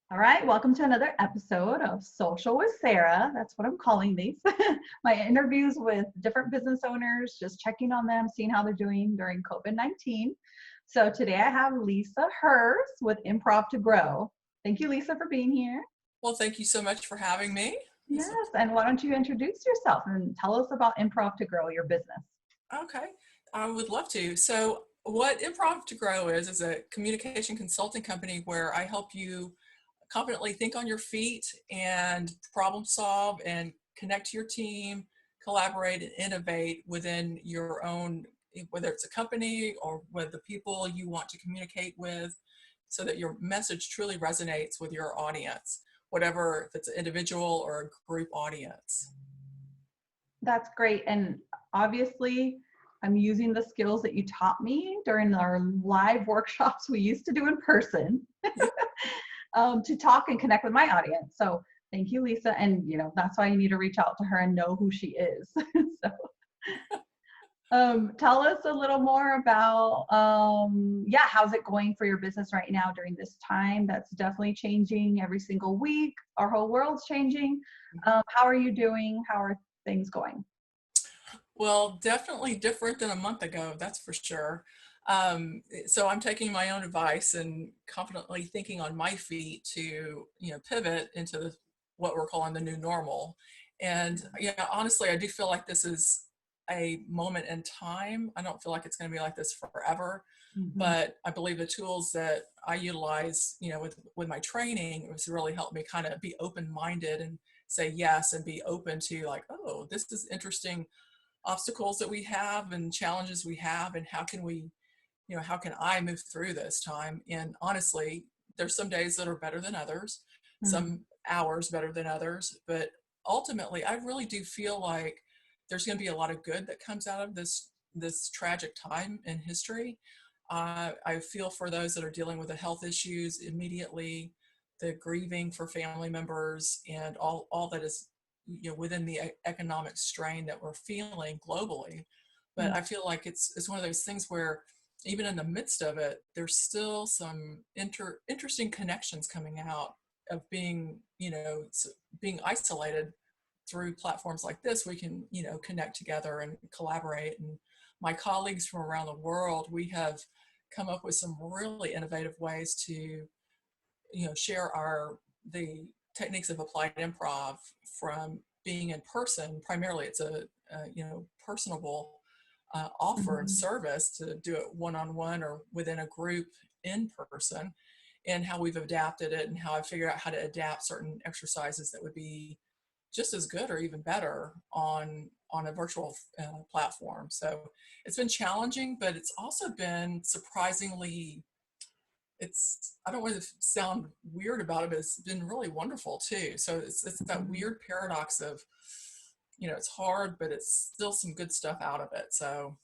All right, welcome to another episode of Social with Sarah. That's what I'm calling these. My interviews with different business owners, just checking on them, seeing how they're doing during COVID-19. So today I have Lisa Hurst with Improv To Grow. Thank you, Lisa, for being here. Well, thank you so much for having me. Yes, and why don't you introduce yourself and tell us about Improv To Grow, your business? Okay, I would love to. So, what Improv to Grow is a communication consulting company where I help you confidently think on your feet and problem solve and connect to your team, collaborate and innovate within your own, whether it's a company or with the people you want to communicate with, so that your message truly resonates with your audience, whatever, if it's an individual or a group audience. That's great. And obviously, I'm using the skills that you taught me during our live workshops we used to do in person to talk and connect with my audience. So thank you, Lisa. And that's why you need to reach out to her and know who she is. So tell us a little more about how's it going for your business right now during this time that's definitely changing every single week. Our whole world's changing. How are you doing? How are things going? Well, definitely different than a month ago, that's for sure. So I'm taking my own advice and confidently thinking on my feet to, pivot into what we're calling the new normal. And honestly, I do feel like this is a moment in time. I don't feel like it's going to be like this forever, but I believe the tools that I utilize, with my training was really helped me kind of be open-minded and say yes and be open to like, oh, this is interesting obstacles that we have and challenges we have, and how can we, how can I move through this time? And honestly, there's some days that are better than others, some hours better than others, but ultimately I really do feel like there's going to be a lot of good that comes out of this tragic time in history. I feel for those that are dealing with the health issues immediately, the grieving for family members, and all that is within the economic strain that we're feeling globally. But I feel like it's one of those things where even in the midst of it, there's still some interesting connections coming out of being being isolated. Through platforms like this, we can connect together and collaborate. And my colleagues from around the world, we have come up with some really innovative ways to share the techniques of applied improv from being in person. Primarily, it's a personable offer and service to do it one-on-one or within a group in person, and how we've adapted it and how I figured out how to adapt certain exercises that would be just as good or even better on a virtual platform. So it's been challenging, but it's also been surprisingly, I don't want to sound weird about it, but it's been really wonderful too. So it's that weird paradox of, it's hard, but it's still some good stuff out of it. So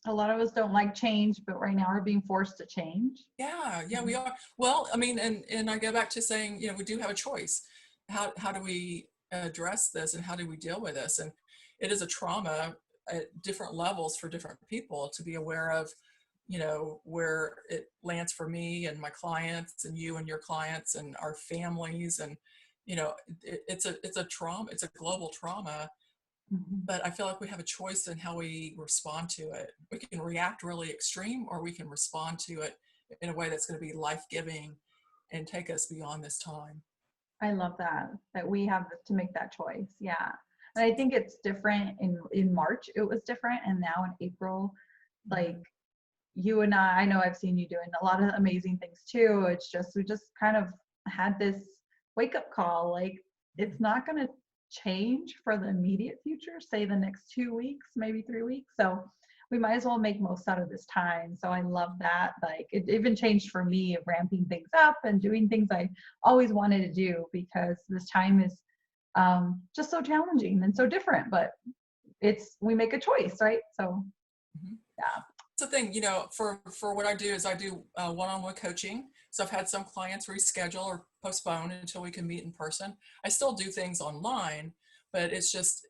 a lot of us don't like change, but right now we're being forced to change. yeah, we are. Well, I mean, and I go back to saying, we do have a choice. How do we address this, and how do we deal with this? And it is a trauma at different levels for different people to be aware of, where it lands for me and my clients and you and your clients and our families. And, it's a trauma, it's a global trauma, but I feel like we have a choice in how we respond to it. We can react really extreme, or we can respond to it in a way that's going to be life-giving and take us beyond this time. I love that we have to make that choice. Yeah. And I think it's different in March. It was different. And now in April, like you and I know I've seen you doing a lot of amazing things too. It's just, we just kind of had this wake up call. Like it's not going to change for the immediate future, say the next 2 weeks, maybe 3 weeks. So we might as well make most out of this time. So I love that. Like it even changed for me of ramping things up and doing things I always wanted to do, because this time is just so challenging and so different, but we make a choice, right? So yeah. The thing, for what I do is I do one-on-one coaching. So I've had some clients reschedule or postpone until we can meet in person. I still do things online, but it's just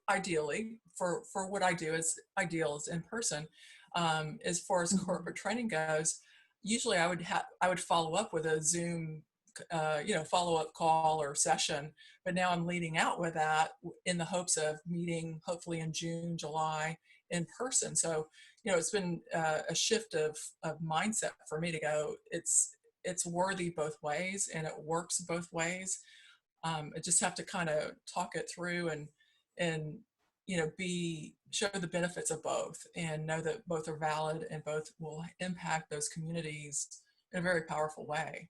ideally for what I do is ideal is in person. As far as corporate training goes, usually I would follow up with a Zoom follow-up call or session, but now I'm leading out with that in the hopes of meeting hopefully in June, July in person. So, it's been a shift of mindset for me to go, it's worthy both ways and it works both ways. I just have to kind of talk it through and show the benefits of both and know that both are valid and both will impact those communities in a very powerful way.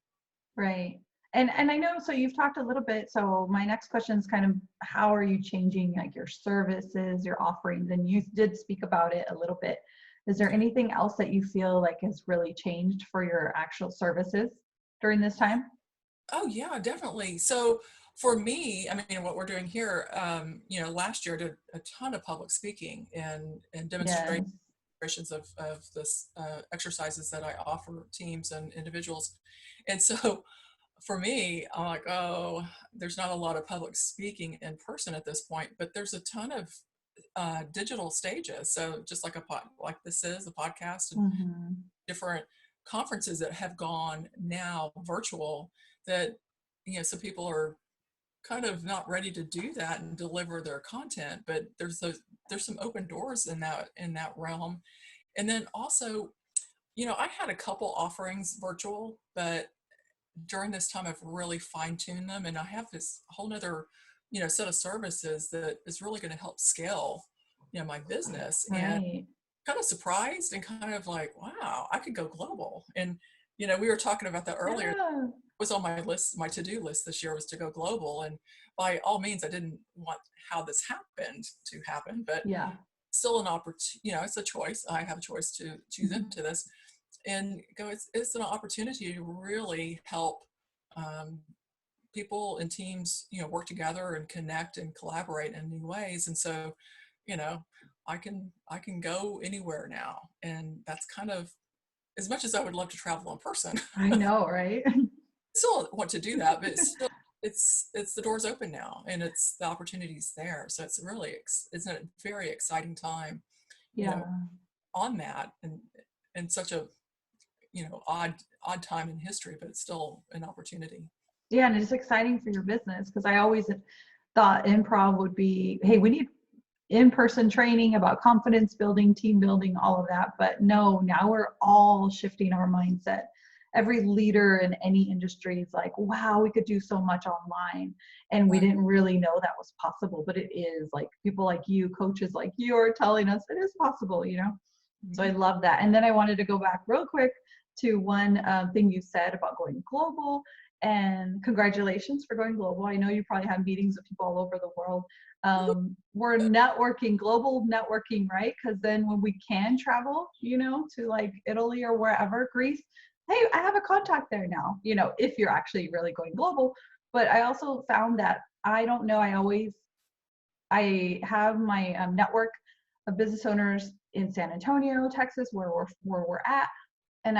Right. And I know, so you've talked a little bit, so my next question is kind of how are you changing like your services, your offerings, and you did speak about it a little bit. Is there anything else that you feel like has really changed for your actual services during this time? Oh yeah, definitely. So for me, I mean, what we're doing here, last year I did a ton of public speaking and Yes. demonstrations of this exercises that I offer teams and individuals. And so for me, I'm like, oh, there's not a lot of public speaking in person at this point, but there's a ton of digital stages. So just like like this is a podcast and Mm-hmm. different conferences that have gone now virtual that, some people are kind of not ready to do that and deliver their content, but there's some open doors in that realm. And then also, I had a couple offerings virtual, but during this time I've really fine-tuned them and I have this whole nother, set of services that is really going to help scale, my business. And Right. kind of surprised and kind of like, wow, I could go global. And, we were talking about that earlier. It Yeah. was on my list, my to-do list this year was to go global. And by all means, I didn't want how this happened to happen, but Yeah. still an opportunity, it's a choice. I have a choice to choose Mhm. into this and go, it's an opportunity to really help um, people and teams, work together and connect and collaborate in new ways. And so, you know, I can go anywhere now. And that's kind of, as much as I would love to travel in person, I know, right? still want to do that, but it's the doors open now and it's the opportunities there. So it's really, it's a very exciting time, you Yeah. know, on that and such a, odd time in history, but it's still an opportunity. Yeah, and it's exciting for your business because I always thought improv would be, hey, we need in-person training about confidence building, team building, all of that. But no, now we're all shifting our mindset. Every leader in any industry is like, wow, we could do so much online. And we Right. didn't really know that was possible, but it is. Like people like you, coaches like you are telling us it is possible. So I Mhm. love that. And then I wanted to go back real quick to one thing you said about going global. And congratulations for going global. I know you probably have meetings with people all over the world. We're networking, global networking, right? Because then when we can travel, to like Italy or wherever, Greece, hey, I have a contact there now, if you're actually really going global. But I also found that I don't know, I have my network of business owners in San Antonio, Texas, where we're at, and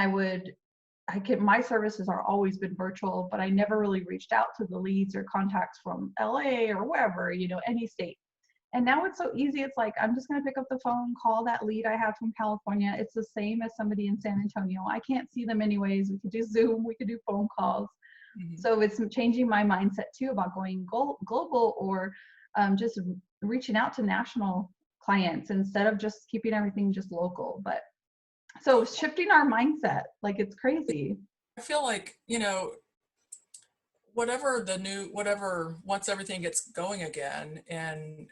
my services are always been virtual, but I never really reached out to the leads or contacts from LA or wherever, any state. And now it's so easy. It's like, I'm just going to pick up the phone, call that lead I have from California. It's the same as somebody in San Antonio. I can't see them anyways. We could do Zoom, we could do phone calls. Mhm. So it's changing my mindset too about going global or just reaching out to national clients instead of just keeping everything just local. But so shifting our mindset, like it's crazy. I feel like, whatever, once everything gets going again, and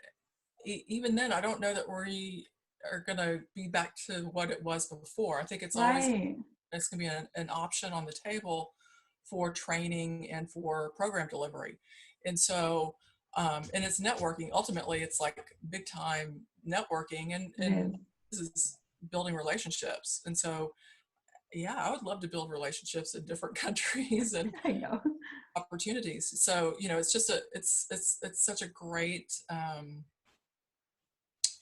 even then, I don't know that we are going to be back to what it was before. I think Right. it's going to be an option on the table for training and for program delivery. And so, and it's networking. Ultimately, it's like big time networking It and is. this is building relationships. And so, yeah, I would love to build relationships in different countries and I know. opportunities. So, it's just it's such a great,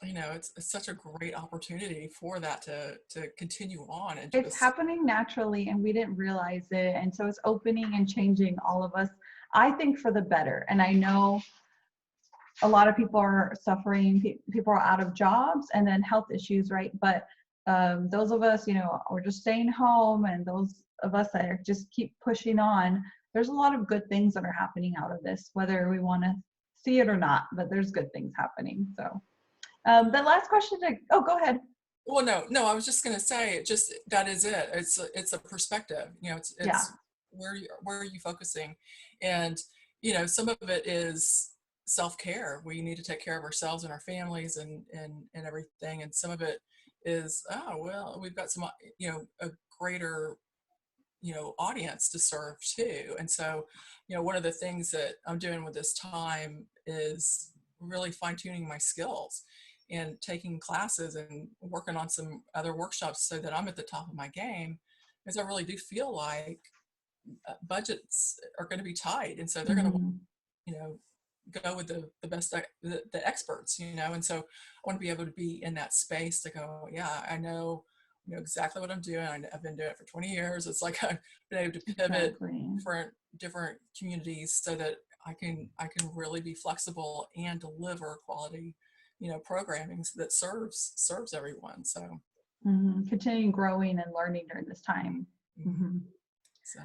it's such a great opportunity for that to continue on and It's just, happening naturally and we didn't realize it. And so it's opening and changing all of us, I think, for the better. And I know a lot of people are suffering, people are out of jobs and then health issues, right? But those of us, we're just staying home, and those of us that are just keep pushing on, there's a lot of good things that are happening out of this, whether we want to see it or not, but there's good things happening. So the last question oh, go ahead. Well, no, I was just going to say, that is it. It's a perspective, Yeah. it's where are you focusing? And, some of it is self-care. We need to take care of ourselves and our families and everything. And some of it is, oh, well, we've got some, a greater, audience to serve too. And so, one of the things that I'm doing with this time is really fine tuning my skills and taking classes and working on some other workshops so that I'm at the top of my game, because I really do feel like budgets are going to be tight. And so they're going to, go with the best, the experts, and so I want to be able to be in that space to go, yeah, I know exactly what I'm doing. I've been doing it for 20 years. It's like I've been able to pivot for different communities so that I can really be flexible and deliver quality, programming that serves everyone. So continuing growing and learning during this time. So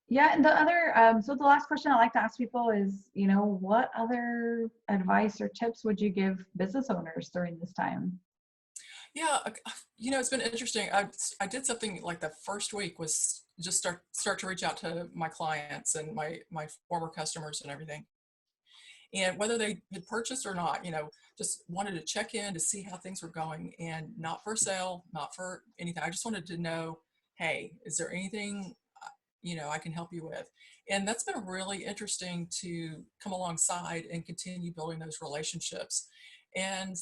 yeah, and the other so the last question I like to ask people is, what other advice or tips would you give business owners during this time? Yeah, it's been interesting. I did something like the first week was just start to reach out to my clients and my former customers and everything. And whether they had purchased or not, just wanted to check in to see how things were going, and not for sale, not for anything. I just wanted to know, hey, is there anything, I can help you with? And that's been really interesting to come alongside and continue building those relationships. And,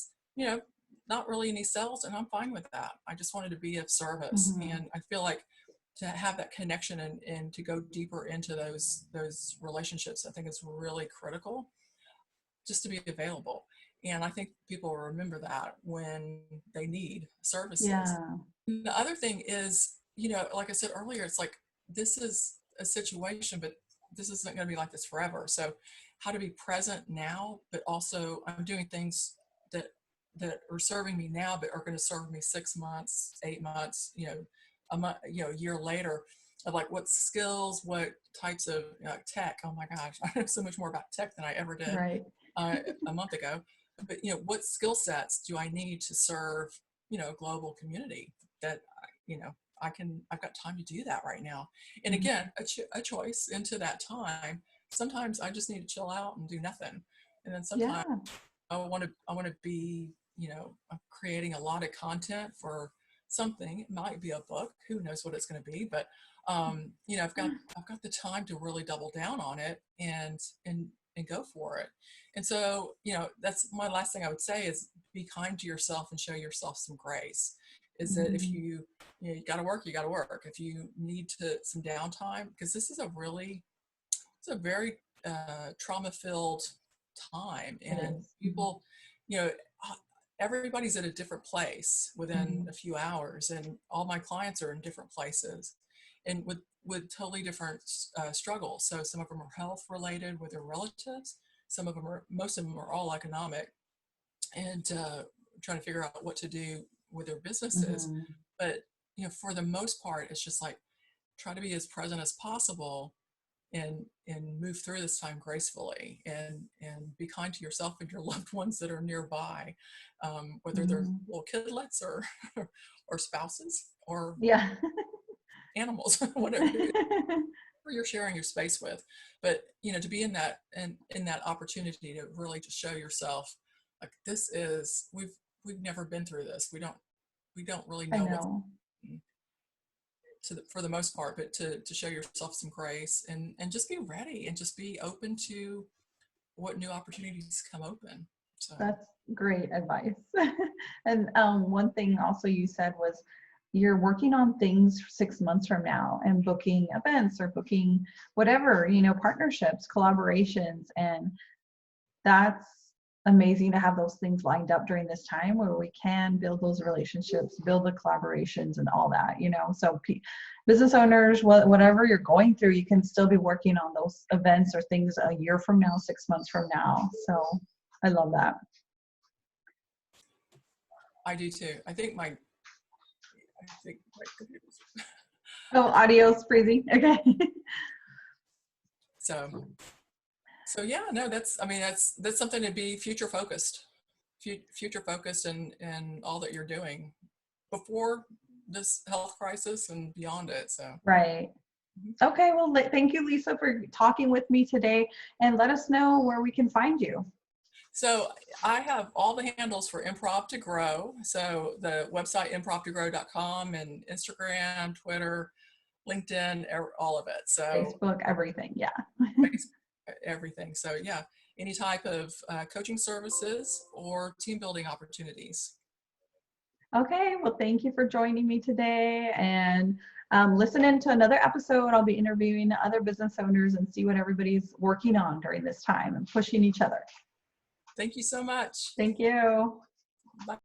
not really any sales, and I'm fine with that. I just wanted to be of service. And I feel like to have that connection and to go deeper into those relationships, I think is really critical, just to be available. And I think people will remember that when they need services. Yeah. The other thing is, like I said earlier, it's like, this is a situation, but this isn't going to be like this forever. So how to be present now, but also I'm doing things that are serving me now, but are going to serve me 6 months, 8 months, a month, a year later, of like what skills, what types of tech. Oh my gosh, I know so much more about tech than I ever did a month ago. But what skill sets do I need to serve a global community that I've got time to do that right now. And again, a choice into that time. Sometimes I just need to chill out and do nothing, and then sometimes I want to be I'm creating a lot of content for something. It might be a book, who knows what it's going to be, but I've got the time to really double down on it and go for it. And so that's my last thing I would say is be kind to yourself and show yourself some grace. Is that if you got to work, you got to work. If you need some downtime, because this is it's a very trauma filled time, and people, everybody's at a different place within a few hours, and all my clients are in different places and with totally different struggles. So some of them are health related with their relatives. Most of them are all economic, and trying to figure out what to do with their businesses. But for the most part, it's just like, try to be as present as possible and move through this time gracefully, and be kind to yourself and your loved ones that are nearby, whether they're little kidlets or or spouses or animals, whatever you're sharing your space with. But to be in that opportunity to really just show yourself, like, this is, we've never been through this. We don't really know what's for the most part, but to show yourself some grace and just be ready and just be open to what new opportunities come open. So that's great advice. And one thing also you said was you're working on things 6 months from now and booking events or booking whatever, partnerships, collaborations, and that's amazing to have those things lined up during this time where we can build those relationships, build the collaborations and all that, so business owners, whatever you're going through, you can still be working on those events or things a year from now, 6 months from now. So I love that. I do too. I think my computer's oh, audio's freezing. Okay. So yeah, no, that's something to be future focused, in all that you're doing before this health crisis and beyond it. So. Right. Mhm. Okay, well, thank you, Lisa, for talking with me today, and let us know where we can find you. So I have all the handles for Improv To Grow. So the website improvtogrow.com, and Instagram, Twitter, LinkedIn, all of it. So Facebook, everything. Yeah. everything. So yeah, any type of coaching services or team building opportunities. Okay, well, thank you for joining me today, and listen in to another episode. I'll be interviewing other business owners and see what everybody's working on during this time and pushing each other. Thank you so much. Thank you. Bye.